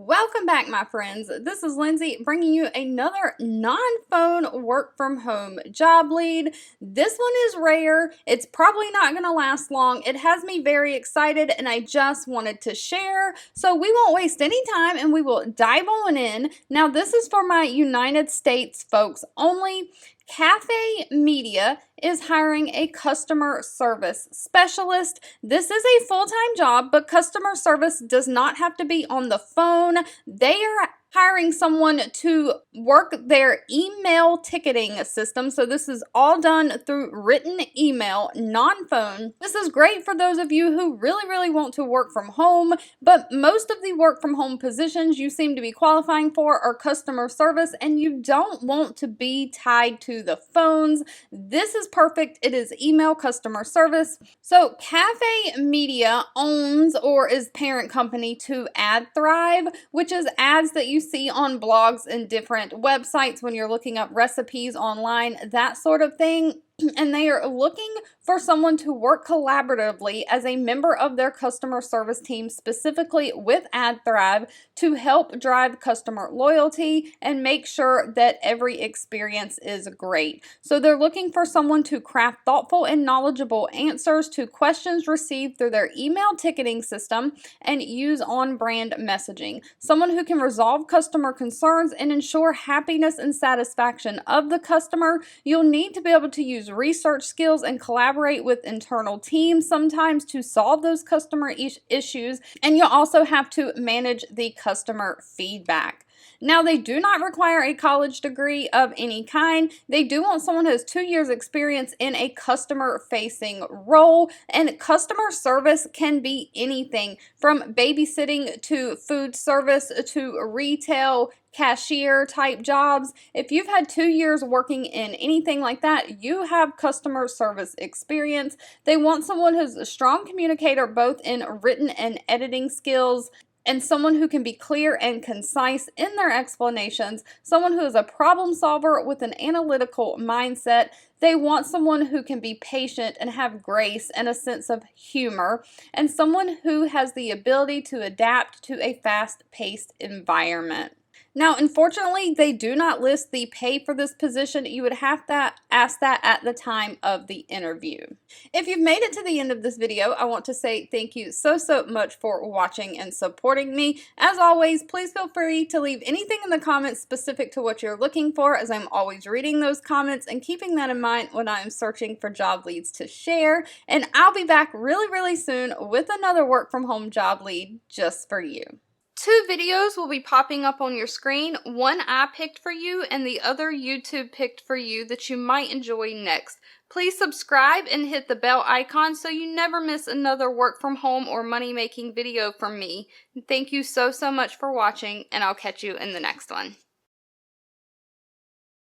Welcome back, my friends. This is Lindsay bringing you another non-phone work from home job lead. This one is rare. It's probably not going to last long. It has me very excited and I just wanted to share. So we won't waste any time and we will dive on in. Now this is for my United States folks only. Cafe Media is hiring a customer service specialist. This is a full-time job, but customer service does not have to be on the phone. They are hiring someone to work their email ticketing system. So this is all done through written email, non-phone. This is great for those of you who really want to work from home, but most of the work from home positions you seem to be qualifying for are customer service and you don't want to be tied to the phones. This is perfect. It is email customer service. So Cafe Media owns or is parent company to AdThrive, which is ads that you see on blogs and different websites when you're looking up recipes online, that sort of thing. And they are looking for someone to work collaboratively as a member of their customer service team, specifically with AdThrive, to help drive customer loyalty and make sure that every experience is great. So they're looking for someone to craft thoughtful and knowledgeable answers to questions received through their email ticketing system and use on-brand messaging. Someone who can resolve customer concerns and ensure happiness and satisfaction of the customer. You'll need to be able to use research skills and collaborate with internal teams sometimes to solve those customer issues, and you'll also have to manage the customer feedback. Now, they do not require a college degree of any kind. They do want someone who has 2 years experience in a customer-facing role, and customer service can be anything from babysitting to food service to retail, cashier type jobs. If you've had 2 years working in anything like that, you have customer service experience. They want someone who's a strong communicator both in written and editing skills, and someone who can be clear and concise in their explanations, someone who is a problem solver with an analytical mindset. They want someone who can be patient and have grace and a sense of humor, and someone who has the ability to adapt to a fast-paced environment. Now, unfortunately, they do not list the pay for this position. You would have to ask that at the time of the interview. If you've made it to the end of this video, I want to say thank you so much for watching and supporting me. As always, please feel free to leave anything in the comments specific to what you're looking for, as I'm always reading those comments and keeping that in mind when I'm searching for job leads to share. And I'll be back really soon with another work from home job lead just for you. 2 videos will be popping up on your screen. One I picked for you and the other YouTube picked for you that you might enjoy next. Please subscribe and hit the bell icon so you never miss another work from home or money making video from me. Thank you so much for watching, and I'll catch you in the next one.